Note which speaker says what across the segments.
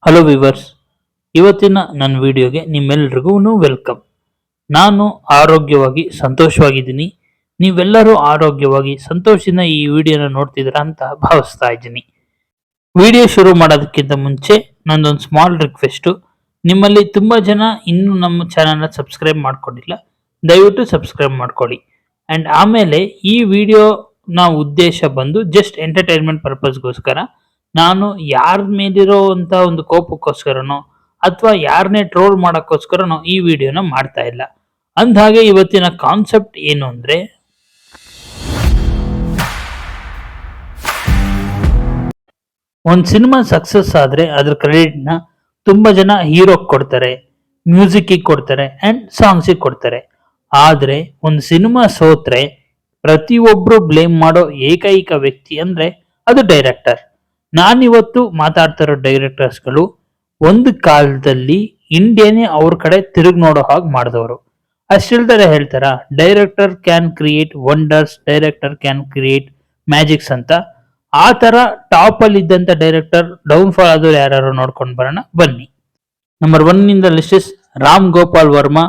Speaker 1: Hello viewers, ಇವತ್ತಿನ ನನ್ನ ವಿಡಿಯೋಗೆ ನಿಮ್ಮೆಲ್ರಿಗೂ ವೆಲ್ಕಮ್. ನಾನು ಆರೋಗ್ಯವಾಗಿ ಸಂತೋಷವಾಗಿದ್ದೀನಿ. ನೀವೆಲ್ಲರೂ ಆರೋಗ್ಯವಾಗಿ ಸಂತೋಷದಿಂದ ಈ ವಿಡಿಯೋನ ನೋಡ್ತಿದ್ದೀರಾ ಅಂತ ಭಾವಿಸ್ತಾ ಇದ್ದೀನಿ. ವಿಡಿಯೋ ಶುರು ಮಾಡೋದಕ್ಕಿಂತ ಮುಂಚೆ ನಂದೊಂದು ಸ್ಮಾಲ್ ರಿಕ್ವೆಸ್ಟು. ನಿಮ್ಮಲ್ಲಿ ತುಂಬ ಜನ ಇನ್ನೂ ನಮ್ಮ ಚಾನಲ್ನ ಸಬ್ಸ್ಕ್ರೈಬ್ ಮಾಡ್ಕೊಂಡಿಲ್ಲ. ದಯವಿಟ್ಟು ಸಬ್ಸ್ಕ್ರೈಬ್ ಮಾಡ್ಕೊಳ್ಳಿ. ಆ್ಯಂಡ್ ಆಮೇಲೆ ಈ ವಿಡಿಯೋನ ಉದ್ದೇಶ ಬಂದು ಜಸ್ಟ್ ಎಂಟರ್ಟೈನ್ಮೆಂಟ್ ಪರ್ಪಸ್ಗೋಸ್ಕರ. ನಾನು ಯಾರ ಮೇಲಿರೋ ಅಂತ ಒಂದು ಕೋಪಕ್ಕೋಸ್ಕರನೋ ಅಥವಾ ಯಾರನ್ನೇ ಟ್ರೋಲ್ ಮಾಡೋಕ್ಕೋಸ್ಕರನೋ ಈ ವಿಡಿಯೋನ ಮಾಡ್ತಾ ಇಲ್ಲ. ಅಂದಹಾಗೆ ಇವತ್ತಿನ ಕಾನ್ಸೆಪ್ಟ್ ಏನು ಅಂದ್ರೆ, ಒಂದು ಸಿನಿಮಾ ಸಕ್ಸಸ್ ಆದ್ರೆ ಅದ್ರ ಕ್ರೆಡಿಟ್ನ ತುಂಬಾ ಜನ ಹೀರೋಗೆ ಕೊಡ್ತಾರೆ, ಮ್ಯೂಸಿಕ್ಗೆ ಕೊಡ್ತಾರೆ ಅಂಡ್ ಸಾಂಗ್ಸಿಗೆ ಕೊಡ್ತಾರೆ. ಆದ್ರೆ ಒಂದು ಸಿನಿಮಾ ಸೋತ್ರೆ ಪ್ರತಿಯೊಬ್ರು ಬ್ಲೇಮ್ ಮಾಡೋ ಏಕೈಕ ವ್ಯಕ್ತಿ ಅಂದ್ರೆ ಅದು ಡೈರೆಕ್ಟರ್. ನಾನಿವತ್ತು ಮಾತಾಡ್ತಿರೋ ಡೈರೆಕ್ಟರ್ಸ್ಗಳು ಒಂದು ಕಾಲದಲ್ಲಿ ಇಂಡಿಯಾನೇ ಅವ್ರ ಕಡೆ ತಿರುಗಿ ನೋಡೋ ಹಾಗೆ ಮಾಡಿದವರು. ಅಷ್ಟಿಲ್ದರೆ ಹೇಳ್ತಾರ, director can create wonders, director can create magics ಅಂತ. ಆ ತರ ಟಾಪ್ ಅಲ್ಲಿ ಇದ್ದಂತ ಡೈರೆಕ್ಟರ್ ಡೌನ್ ಫಾಲ್ ಆದವ್ರು ಯಾರು ನೋಡ್ಕೊಂಡು ಬರೋಣ ಬನ್ನಿ. Number 1 in the list is Ram Gopal Varma,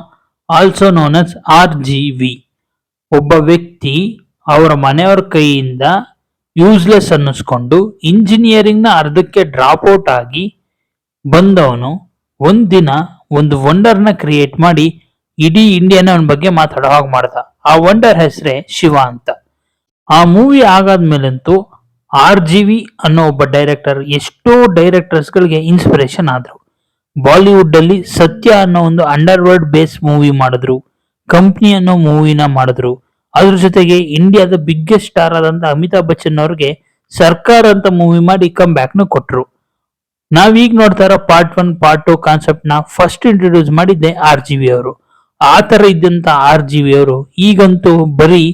Speaker 1: also known as RGV. ಒಬ್ಬ ವ್ಯಕ್ತಿ ಅವರ ಮನೆಯವರ ಕೈಯಿಂದ ಯೂಸ್ಲೆಸ್ ಅನ್ನಿಸ್ಕೊಂಡು ಇಂಜಿನಿಯರಿಂಗ್ ನ ಅರ್ಧಕ್ಕೆ ಡ್ರಾಪ್ ಔಟ್ ಆಗಿ ಬಂದವನು ಒಂದಿನ ಒಂದು ವಂಡರ್ನ ಕ್ರಿಯೇಟ್ ಮಾಡಿ ಇಡೀ ಇಂಡಿಯಾನ ಅವನ ಬಗ್ಗೆ ಮಾತಾಡೋ ಹಾಗೆ ಮಾಡ್ದ. ಆ ವಂಡರ್ ಹೆಸರೇ ಶಿವ ಅಂತ. ಆ ಮೂವಿ ಆಗಾದ್ಮೇಲಂತೂ RGV ಅನ್ನೋ ಒಬ್ಬ ಡೈರೆಕ್ಟರ್ ಎಷ್ಟೋ ಡೈರೆಕ್ಟರ್ಸ್ ಗಳಿಗೆ ಇನ್ಸ್ಪಿರೇಷನ್ ಆದ್ರು. ಬಾಲಿವುಡ್ ಅಲ್ಲಿ ಸತ್ಯ ಅನ್ನೋ ಒಂದು ಅಂಡರ್ ವರ್ಲ್ಡ್ ಬೇಸ್ ಮೂವಿ ಮಾಡಿದ್ರು, ಕಂಪ್ನಿ ಅನ್ನೋ ಮೂವಿನ ಮಾಡಿದ್ರು. ಅದ್ರ ಜೊತೆಗೆ ಇಂಡಿಯಾದ ಬಿಗ್ಗೆಸ್ಟ್ ಸ್ಟಾರ್ ಆದಂತ ಅಮಿತಾಬ್ ಬಚ್ಚನ್ ಅವ್ರಿಗೆ ಸರ್ಕಾರ ಅಂತ ಮೂವಿ ಮಾಡಿ ಕಮ್ ಬ್ಯಾಕ್ ನು ಕೊಟ್ರು. ನಾವೀಗ ನೋಡ್ತಾ ಇರೋ ಪಾರ್ಟ್ 1 ಪಾರ್ಟ್ 2 ಕಾನ್ಸೆಪ್ಟ್ ನ ಫಸ್ಟ್ ಇಂಟ್ರೊಡ್ಯೂಸ್ ಮಾಡಿದ್ದೆ RGV ಅವರು. ಆ ತರ ಇದ್ದಂತ RGV ಅವರು ಈಗಂತೂ ಬರೀ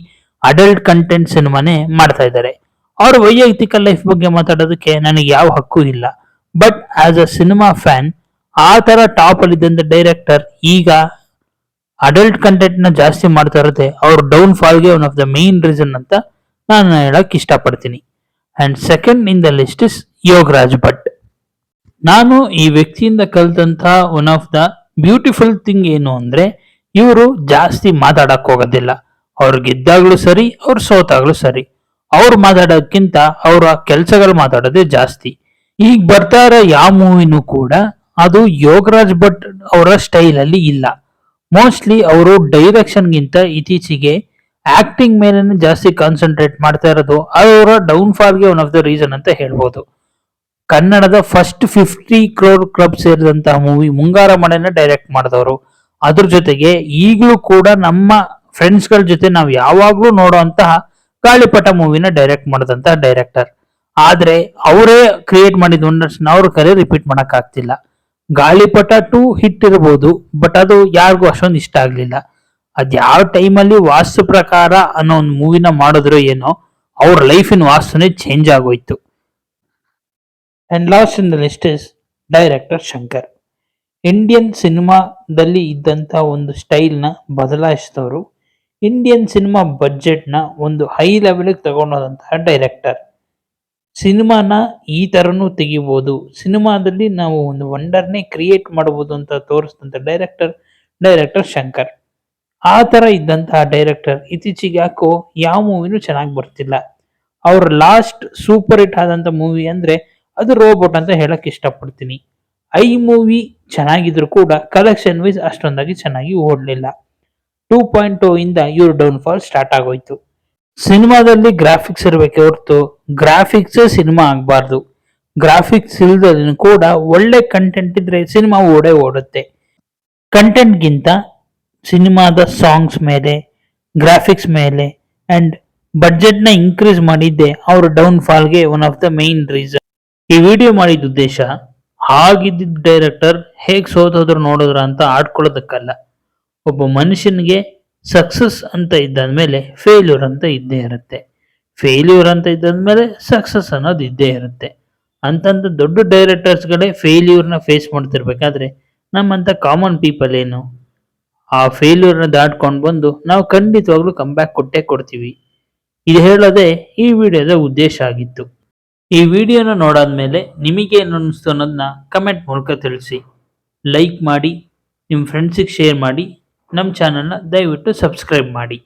Speaker 1: ಅಡಲ್ಟ್ ಕಂಟೆಂಟ್ ಸಿನಿಮಾನೇ ಮಾಡ್ತಾ ಇದ್ದಾರೆ. ಅವ್ರ ವೈಯಕ್ತಿಕ ಲೈಫ್ ಬಗ್ಗೆ ಮಾತಾಡೋದಕ್ಕೆ ನನಗೆ ಯಾವ ಹಕ್ಕು ಇಲ್ಲ. But as a cinema fan, ಆ ತರ ಟಾಪ್ ಅಲ್ಲಿ ಇದ್ದಂತ ಡೈರೆಕ್ಟರ್ ಈಗ ಅಡಲ್ಟ್ ಕಂಟೆಂಟ್ ನ ಜಾಸ್ತಿ ಮಾಡ್ತಾ ಇರುತ್ತೆ ಅವ್ರ ಡೌನ್ ಫಾಲ್ಗೆ one of the main reason ಅಂತ ನಾನು ಹೇಳಕ್ ಇಷ್ಟಪಡ್ತೀನಿ. And second in the list is Yogaraj Bhat. ನಾನು ಈ ವ್ಯಕ್ತಿಯಿಂದ ಕಲ್ತಂತ one of the beautiful thing ಏನು ಅಂದ್ರೆ, ಇವರು ಜಾಸ್ತಿ ಮಾತಾಡಕ್ ಹೋಗೋದಿಲ್ಲ. ಅವ್ರು ಗೆದ್ದಾಗ್ಲೂ ಸರಿ, ಅವ್ರು ಸೋತಾಗ್ಲೂ ಸರಿ, ಅವ್ರು ಮಾತಾಡೋಕ್ಕಿಂತ ಅವರ ಕೆಲಸಗಳು ಮಾತಾಡೋದೇ ಜಾಸ್ತಿ. ಈಗ ಬರ್ತಾ ಇರೋ ಯಾವ ಮೂವಿನೂ ಕೂಡ ಅದು ಯೋಗರಾಜ್ ಭಟ್ ಅವರ ಸ್ಟೈಲ್ ಅಲ್ಲಿ ಇಲ್ಲ. ಮೋಸ್ಟ್ಲಿ ಅವರು ಡೈರೆಕ್ಷನ್ ಗಿಂತ ಇತ್ತೀಚೆಗೆ ಆಕ್ಟಿಂಗ್ ಮೇಲೆ ಜಾಸ್ತಿ ಕಾನ್ಸಂಟ್ರೇಟ್ ಮಾಡ್ತಾ ಇರೋದು ಅವರ ಡೌನ್ ಫಾಲ್ಗೆ ಒನ್ ಆಫ್ ದ ರೀಸನ್ ಅಂತ ಹೇಳ್ಬೋದು. ಕನ್ನಡದ ಫಸ್ಟ್ 50 crore ಕ್ಲಬ್ ಸೇರಿದಂತಹ ಮೂವಿ ಮುಂಗಾರ ಮಳೆನ ಡೈರೆಕ್ಟ್ ಮಾಡಿದವರು. ಅದ್ರ ಜೊತೆಗೆ ಈಗಲೂ ಕೂಡ ನಮ್ಮ ಫ್ರೆಂಡ್ಸ್ ಗಳ ಜೊತೆ ನಾವು ಯಾವಾಗ್ಲೂ ನೋಡುವಂತಹ ಗಾಳಿಪಟ ಮೂವಿನ ಡೈರೆಕ್ಟ್ ಮಾಡಿದಂತಹ ಡೈರೆಕ್ಟರ್. ಆದ್ರೆ ಅವರೇ ಕ್ರಿಯೇಟ್ ಮಾಡಿದ ವಂಡರ್ಸ್ ನ ಅವ್ರ ಕರೆ ರಿಪೀಟ್ ಮಾಡಕ್ ಆಗ್ತಿಲ್ಲ. ಗಾಳಿಪಟ 2 ಹಿಟ್ ಇರಬಹುದು, ಬಟ್ ಅದು ಯಾರಿಗೂ ಅಷ್ಟೊಂದು ಇಷ್ಟ ಆಗ್ಲಿಲ್ಲ. ಅದ್ ಯಾವ ಟೈಮಲ್ಲಿ ವಾಸ್ತು ಪ್ರಕಾರ ಅನ್ನೋ ಒಂದು ಮೂವಿನ ಮಾಡಿದ್ರು ಏನೋ, ಅವ್ರ ಲೈಫಿನ ವಾಸ್ತುನೇ ಚೇಂಜ್ ಆಗೋಯ್ತು. And lost in the list is director Shankar. Indian ಸಿನಿಮಾದಲ್ಲಿ ಇದ್ದಂತ ಒಂದು ಸ್ಟೈಲ್ ನ ಬದಲಾಯಿಸಿದವರು, ಇಂಡಿಯನ್ ಸಿನಿಮಾ ಬಜೆಟ್ ನ ಒಂದು ಹೈ ಲೆವೆಲ್ ತಗೊಂಡೋದಂತಹ ಡೈರೆಕ್ಟರ್. ಸಿನಿಮಾನ ಈ ತರನು ತೆಗಿಬಹುದು, ಸಿನಿಮಾದಲ್ಲಿ ನಾವು ಒಂದು ವಂಡರ್ನೇ ಕ್ರಿಯೇಟ್ ಮಾಡಬಹುದು ಅಂತ ತೋರಿಸಿದಂತ ಡೈರೆಕ್ಟರ್ ಶಂಕರ್. ಆ ತರ ಇದ್ದಂತಹ ಡೈರೆಕ್ಟರ್ ಇತ್ತೀಚೆಗೆ ಯಾಕೋ ಯಾವ ಮೂವಿನೂ ಚೆನ್ನಾಗಿ ಬರ್ತಿಲ್ಲ. ಅವ್ರ ಲಾಸ್ಟ್ ಸೂಪರ್ ಹಿಟ್ ಆದಂತ ಮೂವಿ ಅಂದ್ರೆ ಅದು ರೋಬೋಟ್ ಅಂತ ಹೇಳಕ್ ಇಷ್ಟಪಡ್ತೀನಿ. ಐ ಮೂವಿ ಚೆನ್ನಾಗಿದ್ರು ಕೂಡ ಕಲೆಕ್ಷನ್ ವೈಸ್ ಅಷ್ಟೊಂದಾಗಿ ಚೆನ್ನಾಗಿ ಓಡ್ಲಿಲ್ಲ. 2.0 ಇಂದ ಇವ್ರ ಡೌನ್ ಫಾಲ್ ಸ್ಟಾರ್ಟ್ ಆಗೋಯ್ತು. ಸಿನಿಮಾದಲ್ಲಿ ಗ್ರಾಫಿಕ್ಸ್ ಇರಬೇಕೆ ಹೊರತು ಗ್ರಾಫಿಕ್ಸ್ ಸಿನಿಮಾ ಆಗ್ಬಾರ್ದು. ಗ್ರಾಫಿಕ್ಸ್ ಇಲ್ದೂ ಕೂಡ ಒಳ್ಳೆ ಕಂಟೆಂಟ್ ಇದ್ರೆ ಸಿನಿಮಾ ಓಡುತ್ತೆ. ಕಂಟೆಂಟ್ ಗಿಂತ ಸಿನಿಮಾದ ಸಾಂಗ್ಸ್ ಮೇಲೆ, ಗ್ರಾಫಿಕ್ಸ್ ಮೇಲೆ ಅಂಡ್ ಬಡ್ಜೆಟ್ ನ ಇನ್ಕ್ರೀಸ್ ಮಾಡಿದ್ದೆ ಅವ್ರ ಡೌನ್ ಫಾಲ್ಗೆ one of the main reason. ಈ ವಿಡಿಯೋ ಮಾಡಿದ ಉದ್ದೇಶ ಹಾಗಿದ್ದ ಡೈರೆಕ್ಟರ್ ಹೇಗ್ ಸೋತೋದ್ರು ನೋಡಿದ್ರ ಅಂತ ಆಡ್ಕೊಳ್ಳೋದಕ್ಕಲ್ಲ. ಒಬ್ಬ ಮನುಷ್ಯನಿಗೆ ಸಕ್ಸಸ್ ಅಂತ ಇದ್ದಾದ್ಮೇಲೆ ಫೇಲ್ಯೂರ್ ಅಂತ ಇದ್ದೇ ಇರುತ್ತೆ, ಫೇಲ್ಯೂರ್ ಅಂತ ಇದ್ದಾದ್ಮೇಲೆ ಸಕ್ಸಸ್ ಅನ್ನೋದು ಇದ್ದೇ ಇರುತ್ತೆ. ಅಂತಂತ ದೊಡ್ಡ ಡೈರೆಕ್ಟರ್ಸ್ಗಳೇ ಫೇಲ್ಯೂರ್ನ ಫೇಸ್ ಮಾಡ್ತಿರ್ಬೇಕಾದ್ರೆ ನಮ್ಮಂತ ಕಾಮನ್ ಪೀಪಲ್ ಏನು, ಆ ಫೇಲ್ಯೂರ್ನ ದಾಟ್ಕೊಂಡು ಬಂದು ನಾವು ಖಂಡಿತವಾಗ್ಲೂ ಕಮ್ ಬ್ಯಾಕ್ ಕೊಟ್ಟೇ ಕೊಡ್ತೀವಿ. ಇದು ಹೇಳೋದೇ ಈ ವಿಡಿಯೋದ ಉದ್ದೇಶ ಆಗಿತ್ತು. ಈ ವಿಡಿಯೋನ ನೋಡಾದ್ಮೇಲೆ ನಿಮಗೇನು ಅನ್ನಿಸ್ತು ಅನ್ನೋದನ್ನ ಕಮೆಂಟ್ ಮೂಲಕ ತಿಳಿಸಿ. ಲೈಕ್ ಮಾಡಿ, ನಿಮ್ಮ ಫ್ರೆಂಡ್ಸಿಗೆ ಶೇರ್ ಮಾಡಿ, ನಮ್ಮ ಚಾನಲ್ನ ದಯವಿಟ್ಟು ಸಬ್ಸ್ಕ್ರೈಬ್ ಮಾಡಿ.